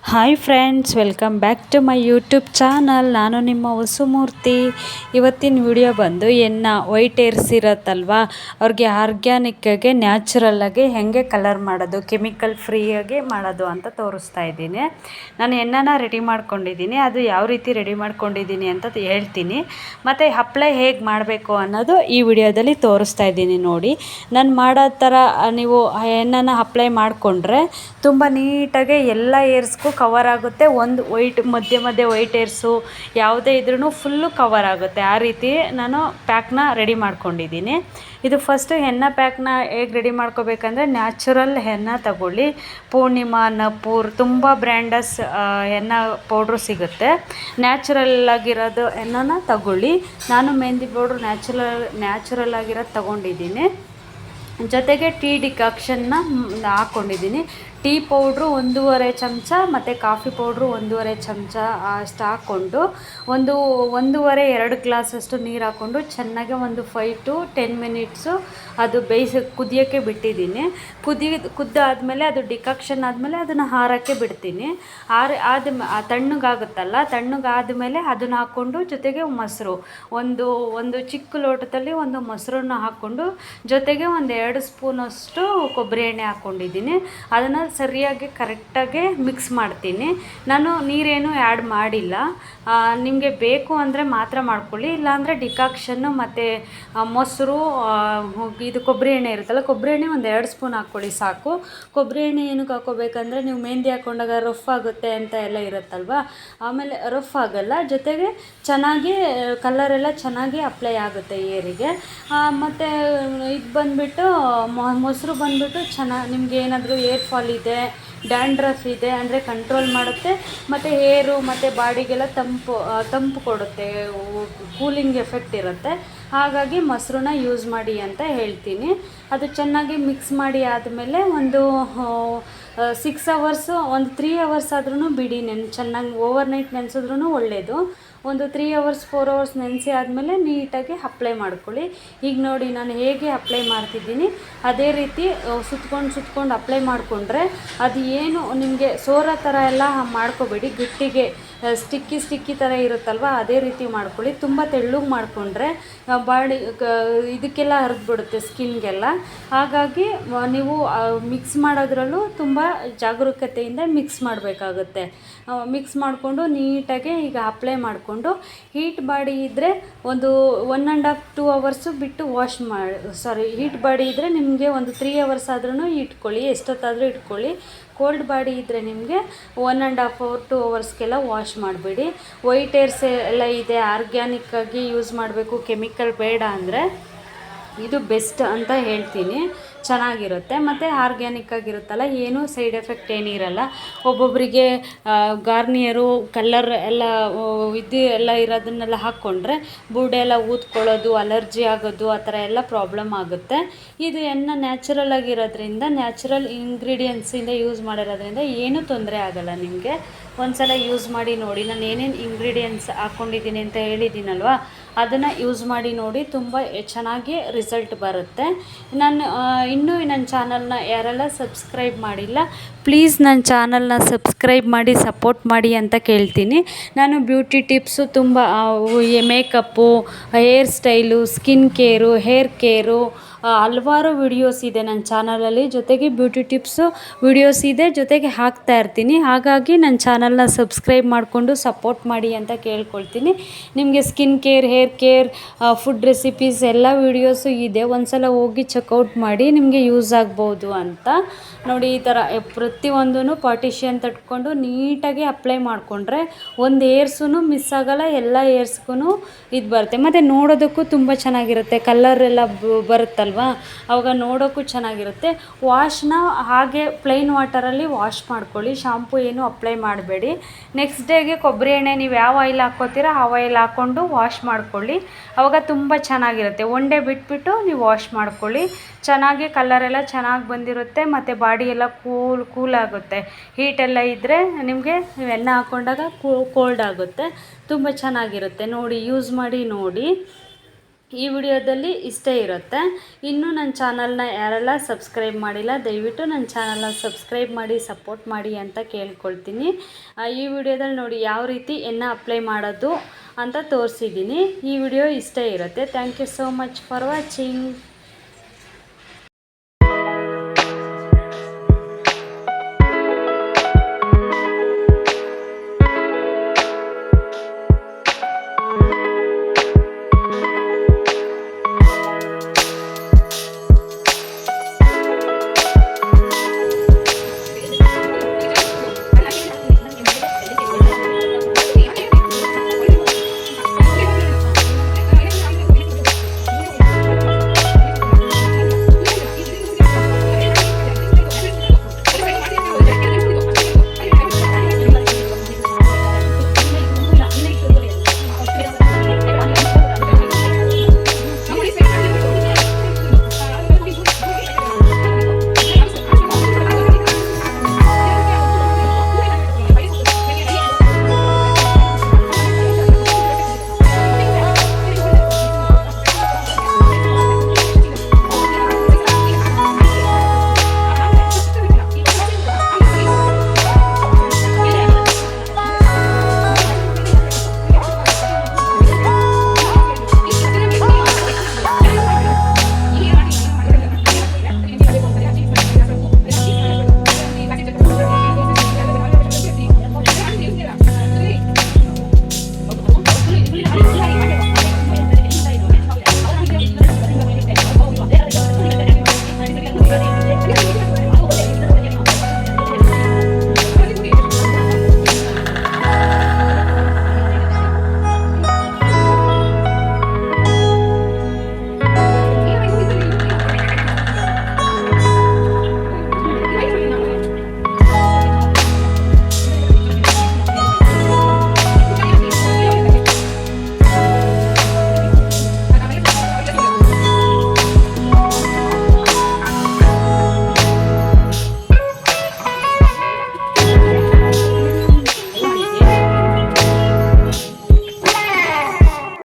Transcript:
Hi friends, welcome back to my YouTube channel. ನಾನು ನಿಮ್ಮ ವಸುಮೂರ್ತಿ. ಇವತ್ತಿನ ವಿಡಿಯೋ ಬಂದು ವೈಟ್ ಏರ್ಸ್ ಇರತ್ತಲ್ವ, ಅವ್ರಿಗೆ ಆರ್ಗ್ಯಾನಿಕ್ಕಾಗಿ ನ್ಯಾಚುರಲ್ಲಾಗಿ ಹೇಗೆ ಕಲರ್ ಮಾಡೋದು, ಕೆಮಿಕಲ್ ಫ್ರೀಯಾಗಿ ಮಾಡೋದು ಅಂತ ತೋರಿಸ್ತಾ ಇದ್ದೀನಿ. ನಾನು ಎಣ್ಣೆನ ರೆಡಿ ಮಾಡ್ಕೊಂಡಿದ್ದೀನಿ. ಅದು ಯಾವ ರೀತಿ ರೆಡಿ ಮಾಡ್ಕೊಂಡಿದ್ದೀನಿ ಅಂತ ಹೇಳ್ತೀನಿ. ಮತ್ತು ಅಪ್ಲೈ ಹೇಗೆ ಮಾಡಬೇಕು ಅನ್ನೋದು ಈ ವಿಡಿಯೋದಲ್ಲಿ ತೋರಿಸ್ತಾ ಇದ್ದೀನಿ. ನೋಡಿ, ನಾನು ಮಾಡೋ ಥರ ನೀವು ಎಣ್ಣೆನ ಅಪ್ಲೈ ಮಾಡಿಕೊಂಡ್ರೆ ತುಂಬ ನೀಟಾಗಿ ಎಲ್ಲ ಏರ್ಸ್ಗೂ ಕವರ್ ಆಗುತ್ತೆ. ಒಂದು ಮಧ್ಯೆ ವೈಟ್ ಏರ್ಸು ಯಾವುದೇ ಇದ್ರೂ ಫುಲ್ಲು ಕವರ್ ಆಗುತ್ತೆ. ಆ ರೀತಿ ನಾನು ಪ್ಯಾಕ್ನ ರೆಡಿ ಮಾಡ್ಕೊಂಡಿದ್ದೀನಿ. ಇದು ಫಸ್ಟು ಹೆನ್ನ ಪ್ಯಾಕ್ನ ಹೇಗೆ ರೆಡಿ ಮಾಡ್ಕೋಬೇಕಂದ್ರೆ, ನ್ಯಾಚುರಲ್ ಹೆನ್ನ ತಗೊಳ್ಳಿ. ಪೂರ್ಣಿಮಾ, ನಪೂರ್ ತುಂಬ ಬ್ರ್ಯಾಂಡಸ್ ಹೆನ್ನ ಪೌಡ್ರು ಸಿಗುತ್ತೆ. ನ್ಯಾಚುರಲ್ ಆಗಿರೋದು ಹೆನ್ನನ ತಗೊಳ್ಳಿ. ನಾನು ಮೆಹಂದಿ ಪೌಡ್ರು ನ್ಯಾಚುರಲ್ ಆಗಿರೋದು ತಗೊಂಡಿದ್ದೀನಿ. ಜೊತೆಗೆ ಟೀ ಡಿಕಾಕ್ಷನ್ನ ಹಾಕ್ಕೊಂಡಿದ್ದೀನಿ. ಟೀ ಪೌಡ್ರು 1.5 ಚಮಚ ಮತ್ತು ಕಾಫಿ ಪೌಡ್ರು 1.5 ಚಮಚ ಅಷ್ಟು ಹಾಕ್ಕೊಂಡು 1.5-2 ಗ್ಲಾಸಷ್ಟು ನೀರು ಹಾಕ್ಕೊಂಡು ಚೆನ್ನಾಗಿ ಒಂದು 5 to 10 ಮಿನಿಟ್ಸು ಅದು ಕುದಿಯೋಕ್ಕೆ ಬಿಟ್ಟಿದ್ದೀನಿ. ಕುದ್ದಾದಮೇಲೆ ಅದು ಡಿಕಾಕ್ಷನ್ ಆದಮೇಲೆ ಅದನ್ನು ಹಾರೋಕ್ಕೆ ಬಿಡ್ತೀನಿ. ತಣ್ಣಗಾದ್ಮೇಲೆ ಅದನ್ನು ಹಾಕ್ಕೊಂಡು ಜೊತೆಗೆ ಮೊಸರು ಒಂದು ಚಿಕ್ಕ ಲೋಟದಲ್ಲಿ ಒಂದು ಮೊಸರನ್ನ ಹಾಕ್ಕೊಂಡು ಜೊತೆಗೆ ಒಂದು 2 ಸ್ಪೂನಷ್ಟು ಕೊಬ್ಬರಿ ಎಣ್ಣೆ ಹಾಕ್ಕೊಂಡಿದ್ದೀನಿ. ಅದನ್ನು ಸರಿಯಾಗಿ ಕರೆಕ್ಟಾಗಿ ಮಿಕ್ಸ್ ಮಾಡ್ತೀನಿ. ನಾನು ನೀರೇನು ಆ್ಯಡ್ ಮಾಡಿಲ್ಲ. ನಿಮಗೆ ಬೇಕು ಅಂದರೆ ಮಾತ್ರ ಮಾಡ್ಕೊಳ್ಳಿ, ಇಲ್ಲಾಂದರೆ ಡಿಕಾಕ್ಷನ್ನು ಮತ್ತು ಮೊಸರು, ಇದು ಕೊಬ್ಬರಿ ಎಣ್ಣೆ ಇರುತ್ತಲ್ಲ, ಕೊಬ್ಬರಿ ಎಣ್ಣೆ ಒಂದು 2 ಸ್ಪೂನ್ ಹಾಕ್ಕೊಳ್ಳಿ ಸಾಕು. ಕೊಬ್ಬರಿ ಎಣ್ಣೆ ಏನಕ್ಕೆ ಹಾಕ್ಕೋಬೇಕಂದ್ರೆ, ನೀವು ಮೆಹಂದಿ ಹಾಕ್ಕೊಂಡಾಗ ರಫ್ ಆಗುತ್ತೆ ಅಂತ ಎಲ್ಲ ಇರುತ್ತಲ್ವ, ಆಮೇಲೆ ರಫ್ ಆಗಲ್ಲ. ಜೊತೆಗೆ ಚೆನ್ನಾಗಿ ಕಲರೆಲ್ಲ ಚೆನ್ನಾಗಿ ಅಪ್ಲೈ ಆಗುತ್ತೆ ಏರಿಗೆ. ಮತ್ತು ಇದು ಬಂದುಬಿಟ್ಟು ಮೊಸರು ಬಂದುಬಿಟ್ಟು ನಿಮ್ಗೆ ಏನಾದರೂ ಏರ್ ಫಾಲ್ ಇದೆ, ಡ್ಯಾಂಡ್ರಫ್ ಇದೆ ಅಂದರೆ ಕಂಟ್ರೋಲ್ ಮಾಡುತ್ತೆ. ಮತ್ತು ಹೇರು ಮತ್ತು ಬಾಡಿಗೆಲ್ಲ ತಂಪು ಕೊಡುತ್ತೆ, ಕೂಲಿಂಗ್ ಎಫೆಕ್ಟ್ ಇರುತ್ತೆ. ಹಾಗಾಗಿ ಮೊಸರನ್ನ ಯೂಸ್ ಮಾಡಿ ಅಂತ ಹೇಳ್ತೀನಿ. ಅದು ಚೆನ್ನಾಗಿ ಮಿಕ್ಸ್ ಮಾಡಿ ಆದಮೇಲೆ ಒಂದು 6 ಅವರ್ಸು, ಒಂದು 3 ಅವರ್ಸ್ ಆದ್ರೂ ಬಿಡಿ. ಚೆನ್ನಾಗಿ ಓವರ್ನೈಟ್ ನೆನೆಸಿದ್ರೂ ಒಳ್ಳೆಯದು. ಒಂದು 3 ಅವರ್ಸ್ 4 ಅವರ್ಸ್ ನೆನೆಸಿ ಆದಮೇಲೆ ನೀಟಾಗಿ ಅಪ್ಲೈ ಮಾಡ್ಕೊಳ್ಳಿ. ಈಗ ನೋಡಿ, ನಾನು ಹೇಗೆ ಅಪ್ಲೈ ಮಾಡ್ತಿದ್ದೀನಿ ಅದೇ ರೀತಿ ಸುತ್ಕೊಂಡು ಅಪ್ಲೈ ಮಾಡಿಕೊಂಡ್ರೆ ಅದು ಏನು ನಿಮಗೆ ಸೋರೋ ಥರ ಎಲ್ಲ ಮಾಡ್ಕೋಬೇಡಿ. ಗಟ್ಟಿಗೆ ಸ್ಟಿಕ್ಕಿ ಥರ ಇರುತ್ತಲ್ವ, ಅದೇ ರೀತಿ ಮಾಡ್ಕೊಳ್ಳಿ. ತುಂಬ ತೆಳ್ಳಗೆ ಮಾಡಿಕೊಂಡ್ರೆ ಇದಕ್ಕೆಲ್ಲ ಹರಿದ್ಬಿಡುತ್ತೆ, ಸ್ಕಿನ್ಗೆಲ್ಲ. ಹಾಗಾಗಿ ನೀವು ಮಿಕ್ಸ್ ಮಾಡೋದ್ರಲ್ಲೂ ತುಂಬ ಜಾಗರೂಕತೆಯಿಂದ ಮಿಕ್ಸ್ ಮಾಡಬೇಕಾಗುತ್ತೆ. ಮಿಕ್ಸ್ ಮಾಡಿಕೊಂಡು ನೀಟಾಗಿ ಈಗ ಅಪ್ಲೈ ಮಾಡಿಕೊಂಡು, ಹೀಟ್ ಬಾಡಿ ಇದ್ದರೆ ಒಂದು 1.5-2 ಅವರ್ಸು ಬಿಟ್ಟು ಹೀಟ್ ಬಾಡಿ ಇದ್ದರೆ ನಿಮಗೆ ಒಂದು 3 ಅವರ್ಸ್ ಆದ್ರೂ ಇಟ್ಕೊಳ್ಳಿ, ಎಷ್ಟೊತ್ತಾದರೂ ಇಟ್ಕೊಳ್ಳಿ. ಕೋಲ್ಡ್ ಬಾಡಿ ಇದ್ದರೆ ನಿಮಗೆ 1.5-2 ಅವರ್ಸ್ಗೆಲ್ಲ ವಾಶ್ ಮಾಡಬೇಡಿ. ವೈಟ್ ಏರ್ಸ್ ಎಲ್ಲ ಇದೆ, ಆರ್ಗ್ಯಾನಿಕ್ಕಾಗಿ ಯೂಸ್ ಮಾಡಬೇಕು, ಕೆಮಿಕಲ್ ಬೇಡ ಅಂದರೆ ಇದು ಬೆಸ್ಟ್ ಅಂತ ಹೇಳ್ತೀನಿ. ಚೆನ್ನಾಗಿರುತ್ತೆ ಮತ್ತು ಆರ್ಗ್ಯಾನಿಕ್ ಆಗಿರುತ್ತಲ್ಲ, ಏನೂ ಸೈಡ್ ಎಫೆಕ್ಟ್ ಏನಿರಲ್ಲ. ಒಬ್ಬೊಬ್ಬರಿಗೆ ಗಾರ್ನಿಯರು ಕಲರ್ ಎಲ್ಲ ಎಲ್ಲ ಇರೋದನ್ನೆಲ್ಲ ಹಾಕ್ಕೊಂಡ್ರೆ ಬೂಡೆ ಎಲ್ಲ ಊದ್ಕೊಳ್ಳೋದು, ಅಲರ್ಜಿ ಆಗೋದು, ಆ ಥರ ಎಲ್ಲ ಪ್ರಾಬ್ಲಮ್ ಆಗುತ್ತೆ. ಇದು ಎಣ್ಣೆ ನ್ಯಾಚುರಲ್ ಆಗಿರೋದ್ರಿಂದ, ನ್ಯಾಚುರಲ್ ಇಂಗ್ರೀಡಿಯೆಂಟ್ಸಿಂದ ಯೂಸ್ ಮಾಡಿರೋದ್ರಿಂದ ಏನೂ ತೊಂದರೆ ಆಗೋಲ್ಲ ನಿಮಗೆ. ಒಂದು ಸಲ ಯೂಸ್ ಮಾಡಿ ನೋಡಿ. ನಾನು ಏನೇನು ಇಂಗ್ರೀಡಿಯೆಂಟ್ಸ್ ಹಾಕ್ಕೊಂಡಿದ್ದೀನಿ ಅಂತ ಹೇಳಿದ್ದೀನಲ್ವ, ಅದನ್ನು ಯೂಸ್ ಮಾಡಿ ನೋಡಿ, ತುಂಬ ಚೆನ್ನಾಗಿ ರಿಸಲ್ಟ್ ಬರುತ್ತೆ. ಇನ್ನೂ ನನ್ನ ಚಾನಲ್ನ ಯಾರೆಲ್ಲ ಸಬ್ಸ್ಕ್ರೈಬ್ ಮಾಡಿಲ್ಲ, ಪ್ಲೀಸ್ ನನ್ನ ಚಾನಲ್ನ ಸಬ್ಸ್ಕ್ರೈಬ್ ಮಾಡಿ ಸಪೋರ್ಟ್ ಮಾಡಿ ಅಂತ ಕೇಳ್ತೀನಿ. ನಾನು ಬ್ಯೂಟಿ ಟಿಪ್ಸು ತುಂಬ, makeup, hair style, skin care, hair care, ಹಲವಾರು ವಿಡಿಯೋಸ್ ಇದೆ ನನ್ನ ಚಾನಲಲ್ಲಿ. ಜೊತೆಗೆ ಬ್ಯೂಟಿ ಟಿಪ್ಸು ವಿಡಿಯೋಸ್ ಇದೆ, ಜೊತೆಗೆ ಹಾಕ್ತಾ ಇರ್ತೀನಿ. ಹಾಗಾಗಿ ನನ್ನ ಚಾನಲ್ನ ಸಬ್ಸ್ಕ್ರೈಬ್ ಮಾಡಿಕೊಂಡು ಸಪೋರ್ಟ್ ಮಾಡಿ ಅಂತ ಕೇಳ್ಕೊಳ್ತೀನಿ. ನಿಮಗೆ skin care, hair care, food recipes ಎಲ್ಲ ವಿಡಿಯೋಸು ಇದೆ. ಒಂದು ಸಲ ಹೋಗಿ ಚೆಕ್ಔಟ್ ಮಾಡಿ, ನಿಮಗೆ ಯೂಸ್ ಆಗ್ಬೋದು ಅಂತ. ನೋಡಿ, ಈ ಥರ ಪ್ರತಿಯೊಂದೂ ಪಾರ್ಟಿಷಿಯನ್ ತಟ್ಕೊಂಡು ನೀಟಾಗಿ ಅಪ್ಲೈ ಮಾಡಿಕೊಂಡ್ರೆ ಒಂದು ಏರ್ಸೂ ಮಿಸ್ ಆಗೋಲ್ಲ, ಎಲ್ಲ ಏರ್ಸ್ಗೂ ಇದು ಬರುತ್ತೆ. ಮತ್ತು ನೋಡೋದಕ್ಕೂ ತುಂಬ ಚೆನ್ನಾಗಿರುತ್ತೆ, ಕಲರ್ ಎಲ್ಲ ಬರುತ್ತಲ್ವ, ಆವಾಗ ನೋಡೋಕ್ಕೂ ಚೆನ್ನಾಗಿರುತ್ತೆ. ವಾಶ್ನ ಹಾಗೆ ಪ್ಲೈನ್ ವಾಟರಲ್ಲಿ ವಾಶ್ ಮಾಡ್ಕೊಳ್ಳಿ, ಶಾಂಪು ಏನು ಅಪ್ಲೈ ಮಾಡಬೇಡಿ. ನೆಕ್ಸ್ಟ್ ಡೇಗೆ ಕೊಬ್ಬರಿ ಎಣ್ಣೆ ನೀವು ಯಾವ ಆಯಿಲ್ ಹಾಕ್ಕೋತೀರೋ ಆ ಆಯಿಲ್ ಹಾಕ್ಕೊಂಡು ವಾಶ್ ಮಾಡ್ಕೊಳ್ಳಿ, ಆವಾಗ ತುಂಬ ಚೆನ್ನಾಗಿರುತ್ತೆ. ಒನ್ ಡೇ ಬಿಟ್ಬಿಟ್ಟು ನೀವು ವಾಶ್ ಮಾಡ್ಕೊಳ್ಳಿ, ಚೆನ್ನಾಗಿ ಕಲರೆಲ್ಲ ಚೆನ್ನಾಗಿ ಬಂದಿರುತ್ತೆ. ಮತ್ತು ಬಾಡಿ ಎಲ್ಲ ಕೂಲ್ ಆಗುತ್ತೆ. ಹೀಟೆಲ್ಲ ಇದ್ದರೆ ನಿಮಗೆ ಎಣ್ಣೆ ಹಾಕ್ಕೊಂಡಾಗ ಕೋಲ್ಡ್ ಆಗುತ್ತೆ, ತುಂಬ ಚೆನ್ನಾಗಿರುತ್ತೆ. ನೋಡಿ, ಯೂಸ್ ಮಾಡಿ ನೋಡಿ. ಈ ವಿಡಿಯೋದಲ್ಲಿ ಇಷ್ಟೇ ಇರುತ್ತೆ. ಇನ್ನೂ ನನ್ನ ಚಾನಲ್ನ ಯಾರೆಲ್ಲ ಸಬ್ಸ್ಕ್ರೈಬ್ ಮಾಡಿಲ್ಲ ದಯವಿಟ್ಟು ನನ್ನ ಚಾನಲ್ನ ಸಬ್ಸ್ಕ್ರೈಬ್ ಮಾಡಿ ಸಪೋರ್ಟ್ ಮಾಡಿ ಅಂತ ಕೇಳ್ಕೊಳ್ತೀನಿ. ಈ ವಿಡಿಯೋದಲ್ಲಿ ನೋಡಿ ಯಾವ ರೀತಿ ಎಣ್ಣೆ ಅಪ್ಲೈ ಮಾಡೋದು ಅಂತ ತೋರಿಸಿದ್ದೀನಿ. ಈ ವಿಡಿಯೋ ಇಷ್ಟೇ ಇರುತ್ತೆ. Thank you so much for watching.